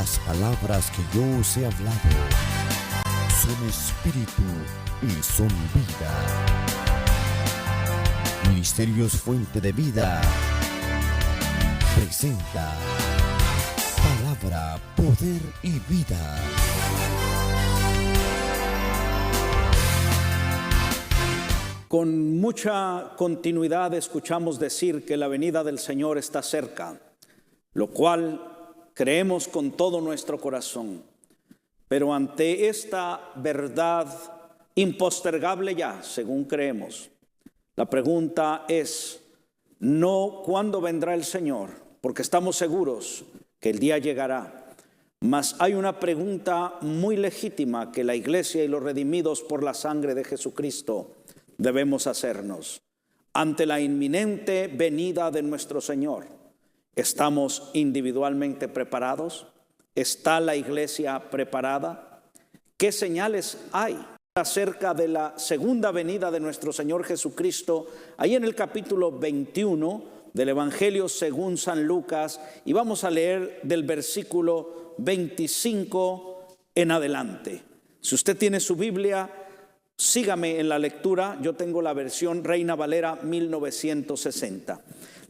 Las palabras que yo os he hablado son espíritu y son vida. Ministerios Fuente de Vida presenta Palabra, Poder y Vida. Con mucha continuidad escuchamos decir que la venida del Señor está cerca, lo cual creemos con todo nuestro corazón. Pero ante esta verdad impostergable ya, según creemos, la pregunta es no cuándo vendrá el Señor, porque estamos seguros que el día llegará. Mas hay una pregunta muy legítima que la Iglesia y los redimidos por la sangre de Jesucristo debemos hacernos. Ante la inminente venida de nuestro Señor, ¿estamos individualmente preparados? ¿Está la Iglesia preparada? ¿Qué señales hay acerca de la segunda venida de nuestro Señor Jesucristo? Ahí en el capítulo 21 del Evangelio según San Lucas, y vamos a leer del versículo 25 en adelante. Si usted tiene su Biblia, sígame en la lectura. Yo tengo la versión Reina Valera 1960.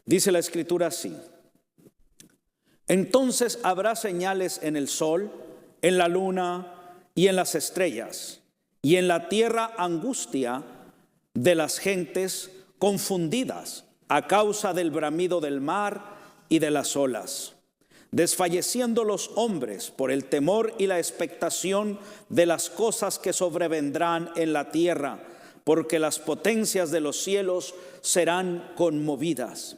Dice la Escritura así: entonces habrá señales en el sol, en la luna y en las estrellas, y en la tierra angustia de las gentes confundidas a causa del bramido del mar y de las olas, desfalleciendo los hombres por el temor y la expectación de las cosas que sobrevendrán en la tierra, porque las potencias de los cielos serán conmovidas.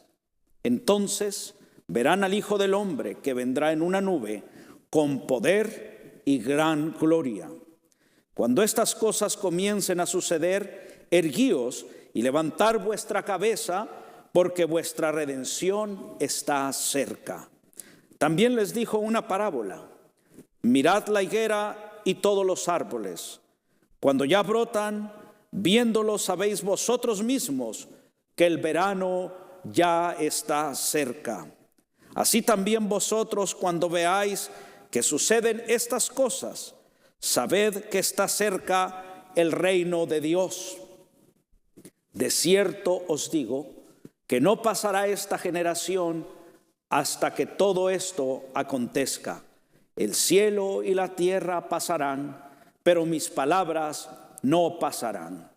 Entonces verán al Hijo del Hombre que vendrá en una nube con poder y gran gloria. Cuando estas cosas comiencen a suceder, erguíos y levantad vuestra cabeza, porque vuestra redención está cerca. También les dijo una parábola: mirad la higuera y todos los árboles. Cuando ya brotan, viéndolos sabéis vosotros mismos que el verano ya está cerca. Así también vosotros, cuando veáis que suceden estas cosas, sabed que está cerca el reino de Dios. De cierto os digo que no pasará esta generación hasta que todo esto acontezca. El cielo y la tierra pasarán, pero mis palabras no pasarán.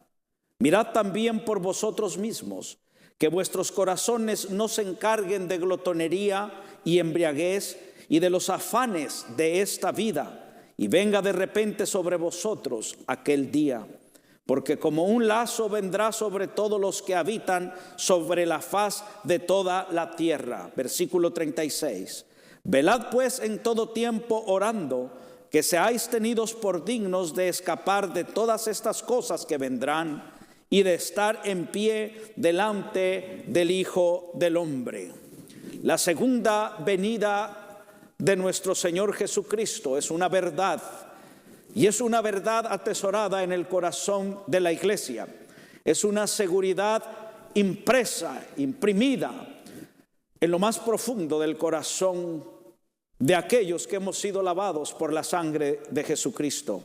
Mirad también por vosotros mismos, que vuestros corazones no se encarguen de glotonería y embriaguez y de los afanes de esta vida, y venga de repente sobre vosotros aquel día. Porque como un lazo vendrá sobre todos los que habitan sobre la faz de toda la tierra. Versículo 36. Velad pues en todo tiempo orando, que seáis tenidos por dignos de escapar de todas estas cosas que vendrán y de estar en pie delante del Hijo del Hombre. La segunda venida de nuestro Señor Jesucristo es una verdad. Y es una verdad atesorada en el corazón de la Iglesia. Es una seguridad impresa, imprimida en lo más profundo del corazón de aquellos que hemos sido lavados por la sangre de Jesucristo.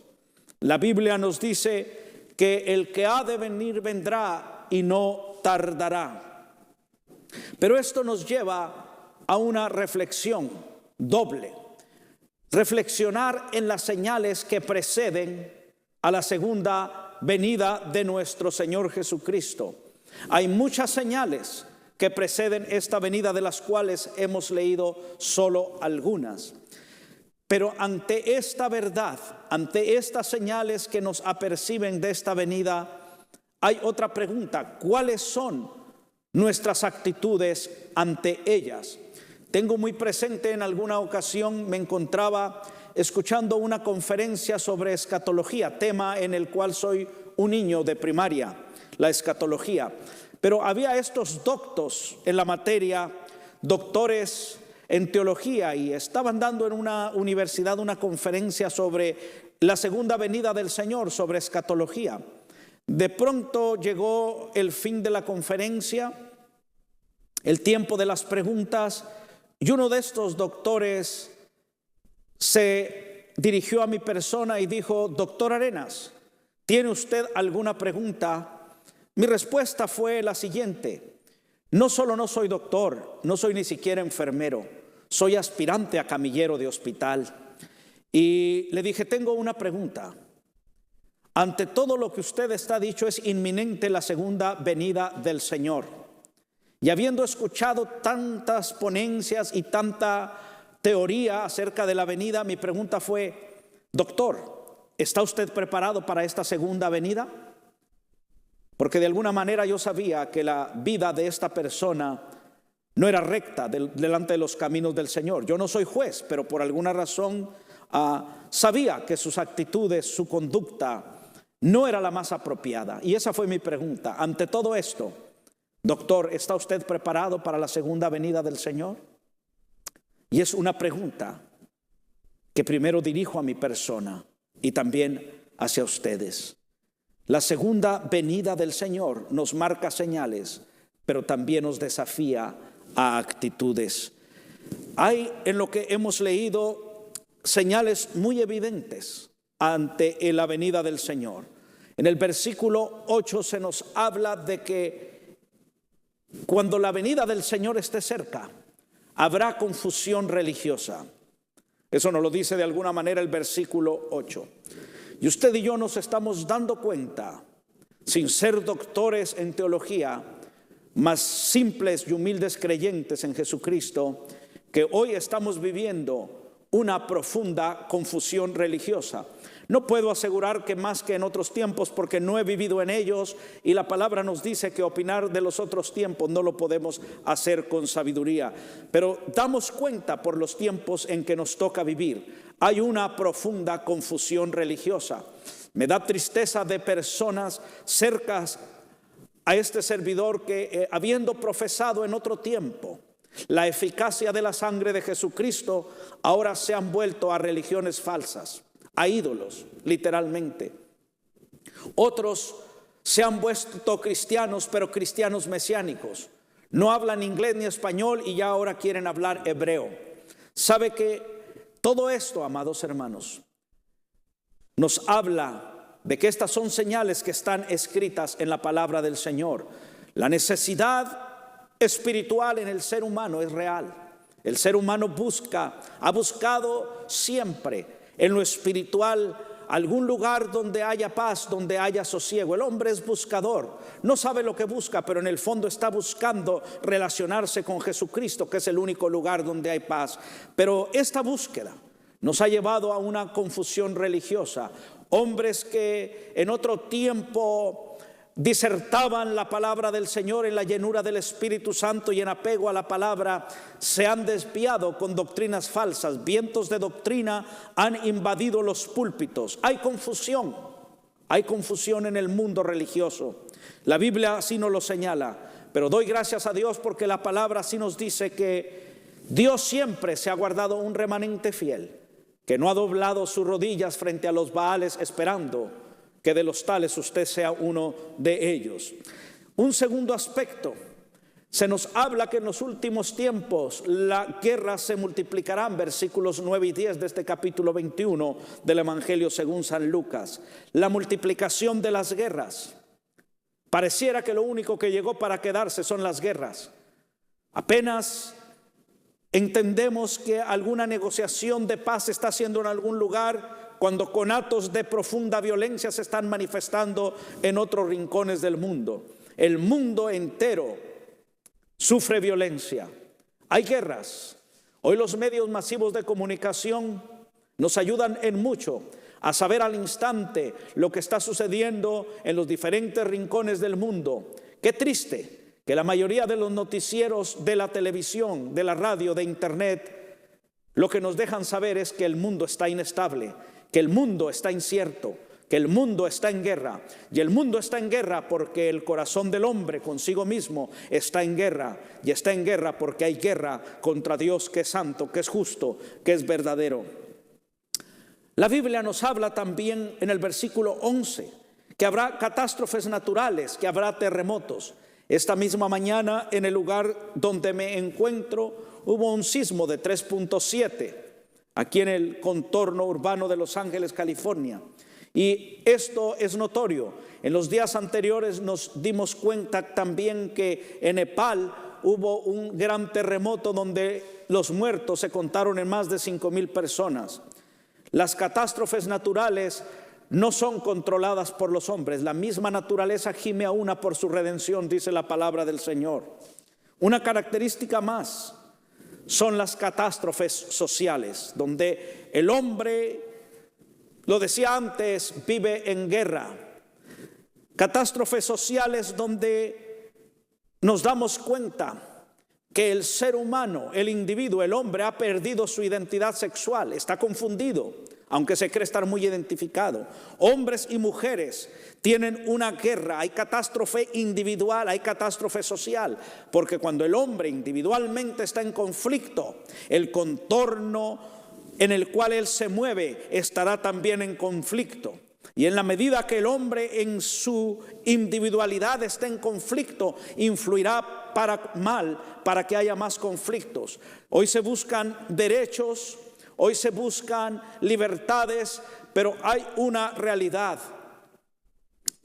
La Biblia nos dice que el que ha de venir vendrá y no tardará. Pero esto nos lleva a una reflexión doble. Reflexionar en las señales que preceden a la segunda venida de nuestro Señor Jesucristo. Hay muchas señales que preceden esta venida, de las cuales hemos leído solo algunas. Pero ante esta verdad, ante estas señales que nos aperciben de esta venida, hay otra pregunta: ¿cuáles son nuestras actitudes ante ellas? Tengo muy presente, en alguna ocasión me encontraba escuchando una conferencia sobre escatología, tema en el cual soy un niño de primaria, la escatología. Pero había estos doctos en la materia, doctores en teología, y estaban dando en una universidad una conferencia sobre la segunda venida del Señor, sobre escatología. De pronto llegó el fin de la conferencia, el tiempo de las preguntas, y uno de estos doctores se dirigió a mi persona y dijo: doctor Arenas, ¿tiene usted alguna pregunta? Mi respuesta fue la siguiente: no solo no soy doctor, no soy ni siquiera enfermero, soy aspirante a camillero de hospital. Y le dije: tengo una pregunta. Ante todo lo que usted está dicho, es inminente la segunda venida del Señor. Y habiendo escuchado tantas ponencias y tanta teoría acerca de la venida, mi pregunta fue: doctor, ¿está usted preparado para esta segunda venida? Porque de alguna manera yo sabía que la vida de esta persona no era recta delante de los caminos del Señor. Yo no soy juez, pero por alguna razón sabía que sus actitudes, su conducta no era la más apropiada. Y esa fue mi pregunta. Ante todo esto, doctor, ¿está usted preparado para la segunda venida del Señor? Y es una pregunta que primero dirijo a mi persona y también hacia ustedes. La segunda venida del Señor nos marca señales, pero también nos desafía a actitudes. Hay en lo que hemos leído señales muy evidentes ante la venida del Señor. En el versículo 8 se nos habla de que cuando la venida del Señor esté cerca, habrá confusión religiosa. Eso nos lo dice de alguna manera el versículo 8. Y usted y yo nos estamos dando cuenta, sin ser doctores en teología, más simples y humildes creyentes en Jesucristo, que hoy estamos viviendo una profunda confusión religiosa. No puedo asegurar que más que en otros tiempos, porque no he vivido en ellos, y la palabra nos dice que opinar de los otros tiempos no lo podemos hacer con sabiduría. Pero damos cuenta por los tiempos en que nos toca vivir. Hay una profunda confusión religiosa. Me da tristeza de personas cercanas a este servidor que habiendo profesado en otro tiempo la eficacia de la sangre de Jesucristo, ahora se han vuelto a religiones falsas, a ídolos, literalmente. Otros se han vuelto cristianos, pero cristianos mesiánicos. No hablan inglés ni español y ya ahora quieren hablar hebreo. ¿Sabe que todo esto, amados hermanos, nos habla de que estas son señales que están escritas en la palabra del Señor? La necesidad espiritual en el ser humano es real. El ser humano ha buscado siempre en lo espiritual algún lugar donde haya paz, donde haya sosiego. El hombre es buscador, no sabe lo que busca, pero en el fondo está buscando relacionarse con Jesucristo, que es el único lugar donde hay paz. Pero esta búsqueda nos ha llevado a una confusión religiosa. Hombres que en otro tiempo disertaban la palabra del Señor en la llenura del Espíritu Santo y en apego a la palabra, se han desviado con doctrinas falsas. Vientos de doctrina han invadido los púlpitos. Hay confusión en el mundo religioso. La Biblia así nos lo señala, pero doy gracias a Dios porque la palabra así nos dice que Dios siempre se ha guardado un remanente fiel, que no ha doblado sus rodillas frente a los Baales, esperando que de los tales usted sea uno de ellos. Un segundo aspecto, se nos habla que en los últimos tiempos la guerra se multiplicará, versículos 9 y 10 de este capítulo 21 del Evangelio según San Lucas. La multiplicación de las guerras. Pareciera que lo único que llegó para quedarse son las guerras. Apenas entendemos que alguna negociación de paz se está haciendo en algún lugar, cuando conatos de profunda violencia se están manifestando en otros rincones del mundo. El mundo entero sufre violencia. Hay guerras. Hoy los medios masivos de comunicación nos ayudan en mucho a saber al instante lo que está sucediendo en los diferentes rincones del mundo. Qué triste que la mayoría de los noticieros de la televisión, de la radio, de internet, lo que nos dejan saber es que el mundo está inestable, que el mundo está incierto, que el mundo está en guerra. Y el mundo está en guerra porque el corazón del hombre consigo mismo está en guerra. Y está en guerra porque hay guerra contra Dios, que es santo, que es justo, que es verdadero. La Biblia nos habla también en el versículo 11 que habrá catástrofes naturales, que habrá terremotos. Esta misma mañana, en el lugar donde me encuentro, hubo un sismo de 3.7. aquí en el contorno urbano de Los Ángeles, California. Y esto es notorio. En los días anteriores nos dimos cuenta también que en Nepal hubo un gran terremoto donde los muertos se contaron en más de 5,000 personas. Las catástrofes naturales no son controladas por los hombres. La misma naturaleza gime a una por su redención, dice la palabra del Señor. Una característica más son las catástrofes sociales, donde el hombre, lo decía antes, vive en guerra. Catástrofes sociales donde nos damos cuenta que el ser humano, el individuo, el hombre ha perdido su identidad sexual, está confundido, aunque se cree estar muy identificado. Hombres y mujeres tienen una guerra, hay catástrofe individual, hay catástrofe social, porque cuando el hombre individualmente está en conflicto, el contorno en el cual él se mueve estará también en conflicto. Y en la medida que el hombre en su individualidad esté en conflicto, influirá para mal, para que haya más conflictos. Hoy se buscan derechos, hoy se buscan libertades, pero hay una realidad.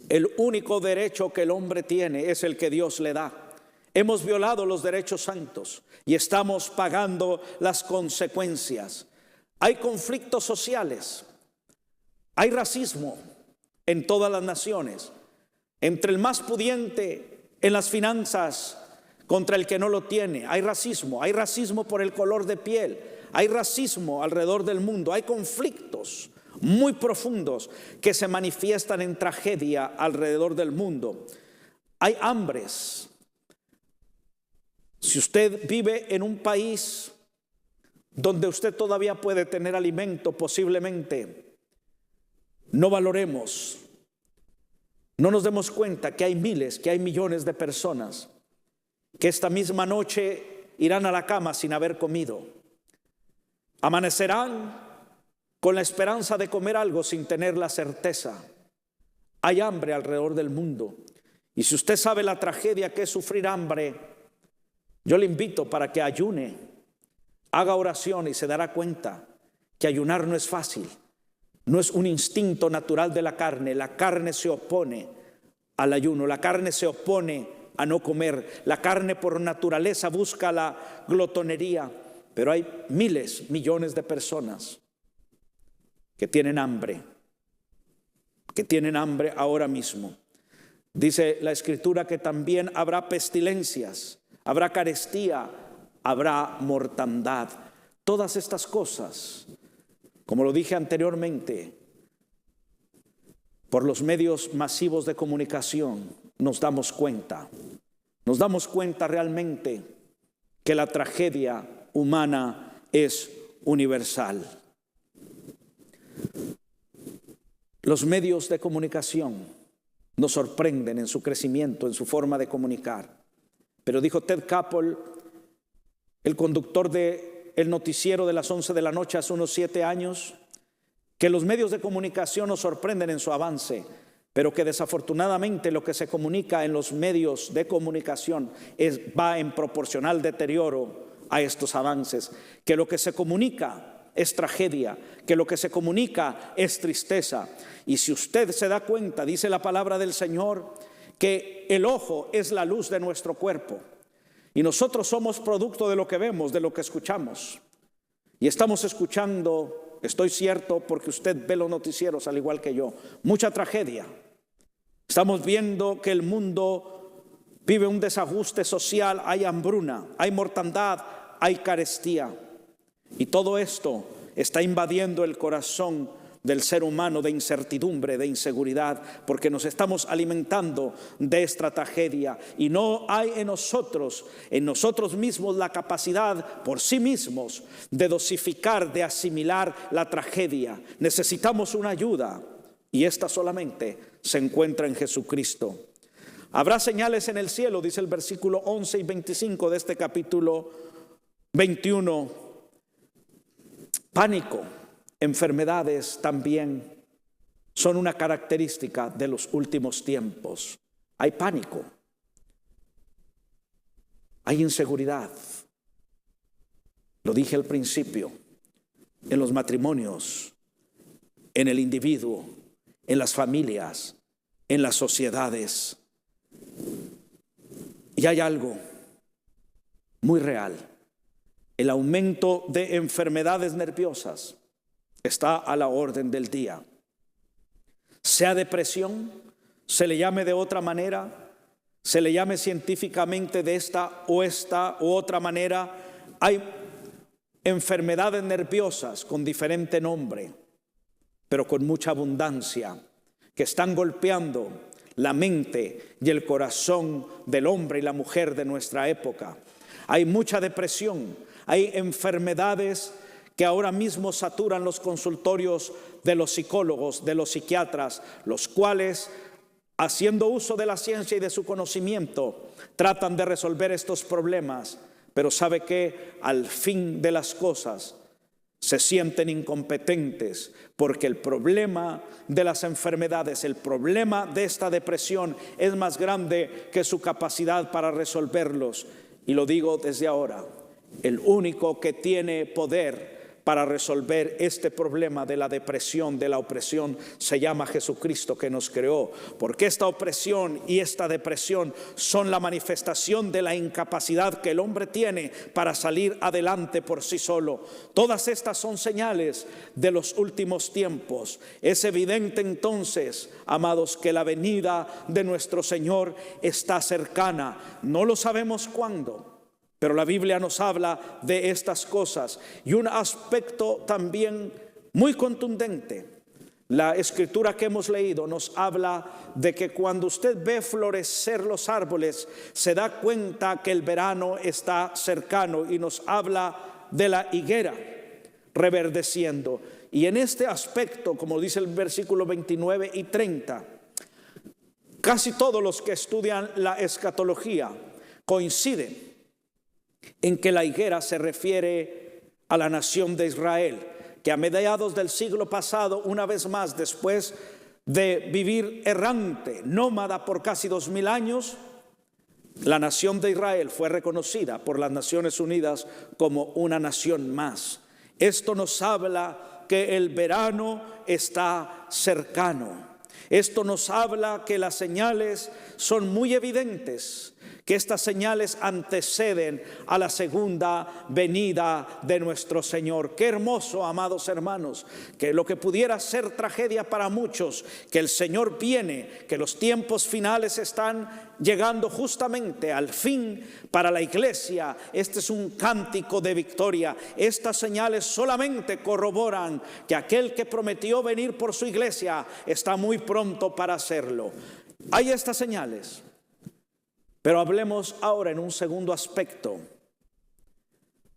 El único derecho que el hombre tiene es el que Dios le da. Hemos violado los derechos santos y estamos pagando las consecuencias. Hay conflictos sociales. Hay racismo en todas las naciones, entre el más pudiente en las finanzas contra el que no lo tiene. Hay racismo por el color de piel, hay racismo alrededor del mundo, hay conflictos muy profundos que se manifiestan en tragedia alrededor del mundo. Hay hambres. Si usted vive en un país donde usted todavía puede tener alimento, posiblemente no valoremos, no nos demos cuenta que hay miles, que hay millones de personas que esta misma noche irán a la cama sin haber comido. Amanecerán con la esperanza de comer algo sin tener la certeza. Hay hambre alrededor del mundo. Y si usted sabe la tragedia que es sufrir hambre, yo le invito para que ayune, haga oración y se dará cuenta que ayunar no es fácil. No es un instinto natural de la carne. La carne se opone al ayuno. La carne se opone a no comer. La carne por naturaleza busca la glotonería. Pero hay miles, millones de personas que tienen hambre. Que tienen hambre ahora mismo. Dice la Escritura que también habrá pestilencias, habrá carestía, habrá mortandad. Todas estas cosas, como lo dije anteriormente, por los medios masivos de comunicación nos damos cuenta realmente que la tragedia humana es universal. Los medios de comunicación nos sorprenden en su crecimiento, en su forma de comunicar. Pero dijo Ted Koppel, el conductor del noticiero de las 11 de la noche hace unos 7 años, que los medios de comunicación nos sorprenden en su avance, pero que desafortunadamente lo que se comunica en los medios de comunicación va en proporcional deterioro a estos avances, que lo que se comunica es tragedia, que lo que se comunica es tristeza. Y si usted se da cuenta, dice la palabra del Señor, que el ojo es la luz de nuestro cuerpo. Y nosotros somos producto de lo que vemos, de lo que escuchamos. Y estamos escuchando, estoy cierto, porque usted ve los noticieros al igual que yo, mucha tragedia. Estamos viendo que el mundo vive un desajuste social, hay hambruna, hay mortandad, hay carestía. Y todo esto está invadiendo el corazón del ser humano de incertidumbre, de inseguridad, porque nos estamos alimentando de esta tragedia y no hay en nosotros mismos la capacidad por sí mismos de dosificar, de asimilar la tragedia. Necesitamos una ayuda y esta solamente se encuentra en Jesucristo. Habrá señales en el cielo, dice el versículo 11 y 25 de este capítulo 21. Pánico, enfermedades también son una característica de los últimos tiempos. Hay pánico, hay inseguridad. Lo dije al principio, en los matrimonios, en el individuo, en las familias, en las sociedades. Y hay algo muy real. El aumento de enfermedades nerviosas está a la orden del día. Sea depresión, se le llame de otra manera, se le llame científicamente de esta u otra manera, hay enfermedades nerviosas con diferente nombre, pero con mucha abundancia, que están golpeando la mente y el corazón del hombre y la mujer de nuestra época. Hay mucha depresión, hay enfermedades que ahora mismo saturan los consultorios de los psicólogos, de los psiquiatras, los cuales, haciendo uso de la ciencia y de su conocimiento, tratan de resolver estos problemas, pero sabe que al fin de las cosas se sienten incompetentes, porque el problema de las enfermedades, el problema de esta depresión es más grande que su capacidad para resolverlos. Y lo digo desde ahora, el único que tiene poder para resolver este problema de la depresión, de la opresión, se llama Jesucristo, que nos creó. Porque esta opresión y esta depresión son la manifestación de la incapacidad que el hombre tiene para salir adelante por sí solo. Todas estas son señales de los últimos tiempos. Es evidente entonces, amados, que la venida de nuestro Señor está cercana. No lo sabemos cuándo, pero la Biblia nos habla de estas cosas. Y un aspecto también muy contundente, la escritura que hemos leído nos habla de que cuando usted ve florecer los árboles, se da cuenta que el verano está cercano, y nos habla de la higuera reverdeciendo. Y en este aspecto, como dice el versículo 29 y 30, casi todos los que estudian la escatología coinciden en que la higuera se refiere a la nación de Israel, que a mediados del siglo pasado, una vez más, después de vivir errante, nómada por casi 2000 años, la nación de Israel fue reconocida por las Naciones Unidas como una nación más. Esto nos habla que el verano está cercano. Esto nos habla que las señales son muy evidentes, que estas señales anteceden a la segunda venida de nuestro Señor. Qué hermoso, amados hermanos, que lo que pudiera ser tragedia para muchos, que el Señor viene, que los tiempos finales están llegando justamente al fin para la iglesia. Este es un cántico de victoria. Estas señales solamente corroboran que aquel que prometió venir por su iglesia está muy pronto para hacerlo. Hay estas señales. Pero hablemos ahora en un segundo aspecto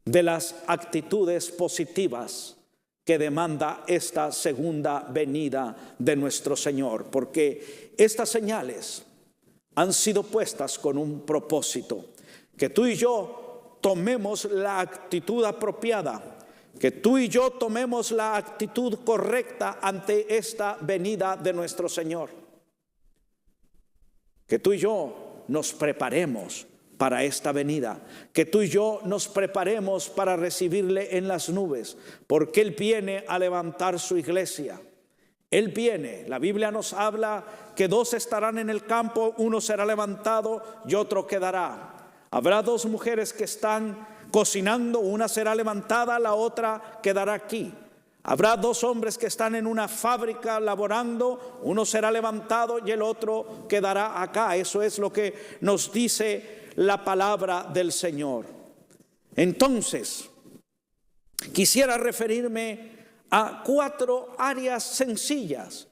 de las actitudes positivas que demanda esta segunda venida de nuestro Señor, porque estas señales han sido puestas con un propósito: que tú y yo tomemos la actitud apropiada, que tú y yo tomemos la actitud correcta ante esta venida de nuestro Señor, que tú y yo nos preparemos para esta venida, que tú y yo nos preparemos para recibirle en las nubes, porque Él viene a levantar su iglesia. Él viene. La Biblia nos habla que 2 estarán en el campo, uno será levantado y otro quedará. Habrá 2 mujeres que están cocinando, una será levantada, la otra quedará aquí. Habrá 2 hombres que están en una fábrica laborando, uno será levantado y el otro quedará acá. Eso es lo que nos dice la palabra del Señor. Entonces, quisiera referirme a 4 áreas sencillas,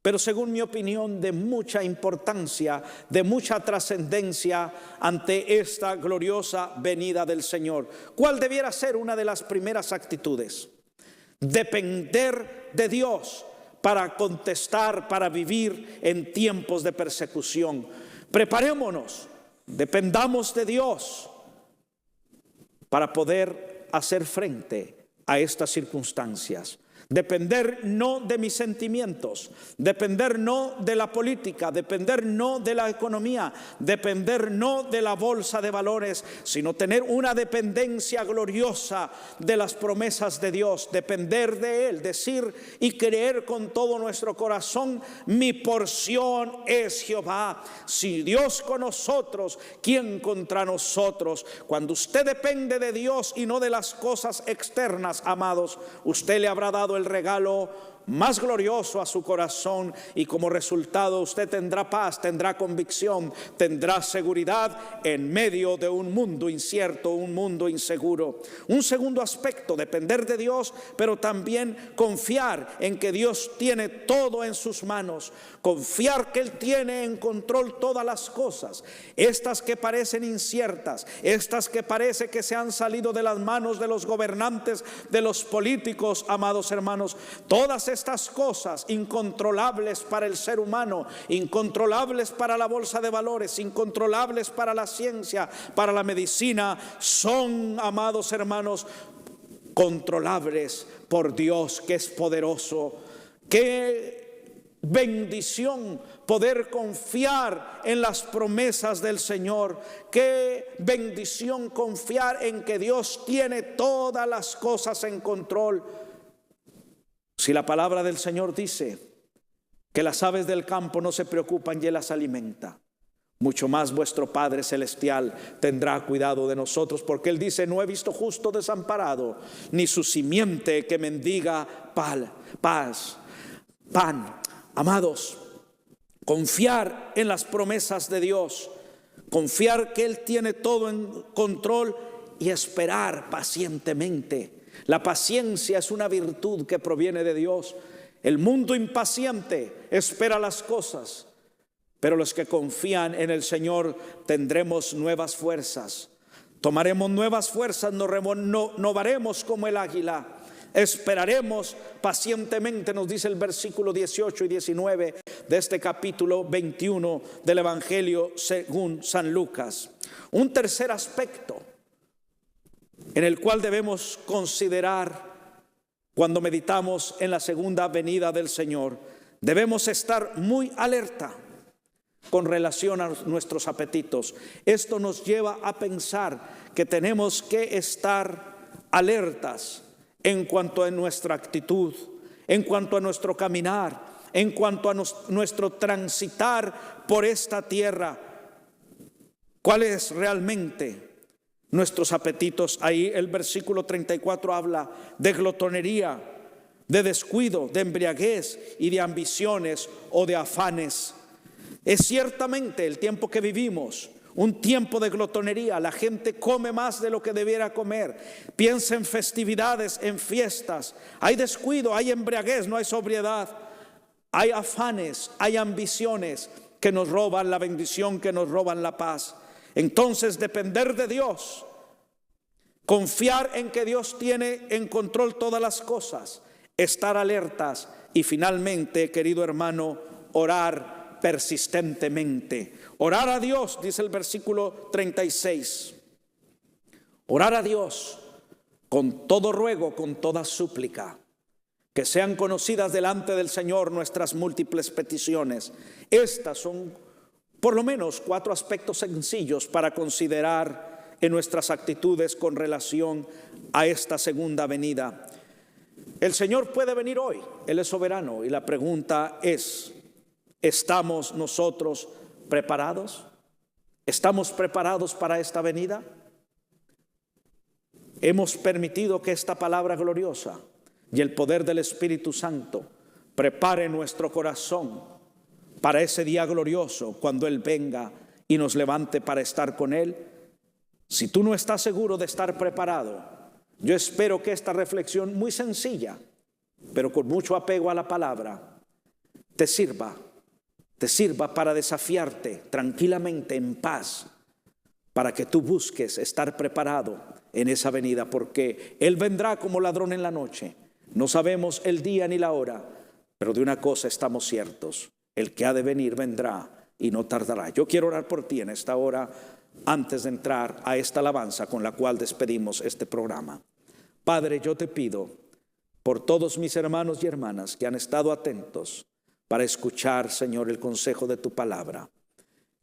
pero según mi opinión de mucha importancia, de mucha trascendencia ante esta gloriosa venida del Señor. ¿Cuál debiera ser una de las primeras actitudes? Depender de Dios para contestar, para vivir en tiempos de persecución. Preparémonos, dependamos de Dios para poder hacer frente a estas circunstancias. Depender no de mis sentimientos, depender no de la política, depender no de la economía, depender no de la bolsa de valores, sino tener una dependencia gloriosa de las promesas de Dios, depender de Él, decir y creer con todo nuestro corazón: mi porción es Jehová. Si Dios con nosotros, ¿quién contra nosotros? Cuando usted depende de Dios y no de las cosas externas, amados, usted le habrá dado el regalo más glorioso a su corazón, y como resultado usted tendrá paz, tendrá convicción, tendrá seguridad en medio de un mundo incierto, un mundo inseguro. Un segundo aspecto: depender de Dios, pero también confiar en que Dios tiene todo en sus manos, confiar que Él tiene en control todas las cosas, estas que parecen inciertas, estas que parece que se han salido de las manos de los gobernantes, de los políticos, amados hermanos. Todas estas cosas incontrolables para el ser humano, incontrolables para la bolsa de valores, incontrolables para la ciencia, para la medicina, son, amados hermanos, controlables por Dios, que es poderoso. Qué bendición poder confiar en las promesas del Señor. Qué bendición confiar en que Dios tiene todas las cosas en control. Si la palabra del Señor dice que las aves del campo no se preocupan y Él las alimenta, mucho más vuestro Padre Celestial tendrá cuidado de nosotros, porque Él dice: no he visto justo desamparado, ni su simiente que mendiga pan. Amados, confiar en las promesas de Dios, confiar que Él tiene todo en control y esperar pacientemente. La paciencia es una virtud que proviene de Dios. El mundo impaciente espera las cosas, pero los que confían en el Señor tendremos nuevas fuerzas. Tomaremos nuevas fuerzas, nos renovaremos como el águila. Esperaremos pacientemente, nos dice el versículo 18 y 19 de este capítulo 21 del Evangelio según San Lucas. Un tercer aspecto en el cual debemos considerar cuando meditamos en la segunda venida del Señor: debemos estar muy alerta con relación a nuestros apetitos. Esto nos lleva a pensar que tenemos que estar alertas en cuanto a nuestra actitud, en cuanto a nuestro caminar, en cuanto a nuestro transitar por esta tierra. ¿Cuál es realmente nuestros apetitos? Ahí el versículo 34 habla de glotonería, de descuido, de embriaguez y de ambiciones o de afanes. Es ciertamente el tiempo que vivimos un tiempo de glotonería. La gente come más de lo que debiera comer, piensa en festividades, en fiestas. Hay descuido, hay embriaguez, no hay sobriedad. Hay afanes, hay ambiciones que nos roban la bendición, que nos roban la paz. Entonces, depender de Dios, confiar en que Dios tiene en control todas las cosas, estar alertas y finalmente, querido hermano, orar persistentemente. Orar a Dios, dice el versículo 36. Orar a Dios con todo ruego, con toda súplica, que sean conocidas delante del Señor nuestras múltiples peticiones. Estas son por lo menos 4 aspectos sencillos para considerar en nuestras actitudes con relación a esta segunda venida. El Señor puede venir hoy, Él es soberano, y la pregunta es: ¿estamos nosotros preparados? ¿Estamos preparados para esta venida? ¿Hemos permitido que esta palabra gloriosa y el poder del Espíritu Santo prepare nuestro corazón para ese día glorioso cuando Él venga y nos levante para estar con Él? Si tú no estás seguro de estar preparado, yo espero que esta reflexión muy sencilla, pero con mucho apego a la palabra, te sirva para desafiarte tranquilamente, en paz, para que tú busques estar preparado en esa venida, porque Él vendrá como ladrón en la noche. No sabemos el día ni la hora, pero de una cosa estamos ciertos: el que ha de venir vendrá y no tardará. Yo quiero orar por ti en esta hora, antes de entrar a esta alabanza con la cual despedimos este programa. Padre, yo te pido por todos mis hermanos y hermanas que han estado atentos para escuchar, Señor, el consejo de tu palabra.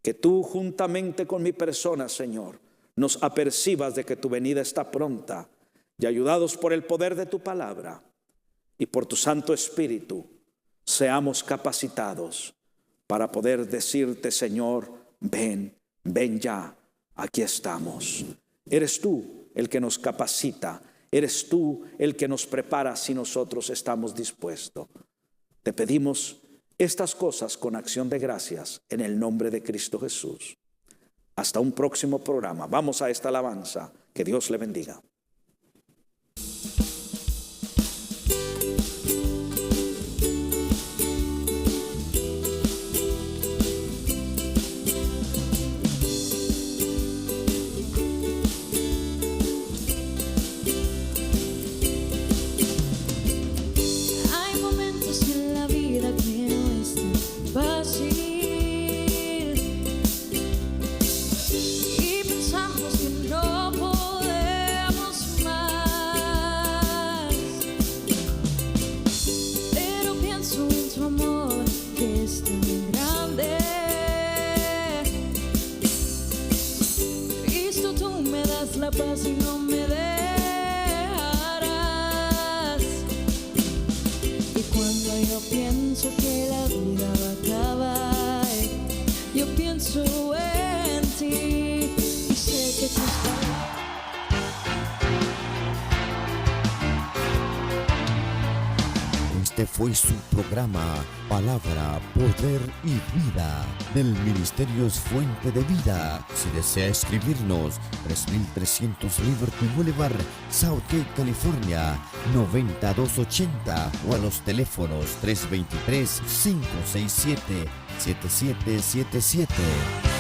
Que tú, juntamente con mi persona, Señor, nos apercibas de que tu venida está pronta, y ayudados por el poder de tu palabra y por tu Santo Espíritu, seamos capacitados para poder decirte, Señor, ven, ven ya, aquí estamos. Eres tú el que nos capacita, eres tú el que nos prepara si nosotros estamos dispuestos. Te pedimos estas cosas con acción de gracias en el nombre de Cristo Jesús. Hasta un próximo programa. Vamos a esta alabanza. Que Dios le bendiga. La paz y no me dejarás. Y cuando yo pienso que la vida va a acabar, yo pienso en ti y sé que tú estás. Este fue su programa Palabra, Poder y Vida del Ministerio Fuente de Vida. Si desea escribirnos, 3300 Liberty Boulevard, Southgate, California, 9280, o a los teléfonos 323-567-7777.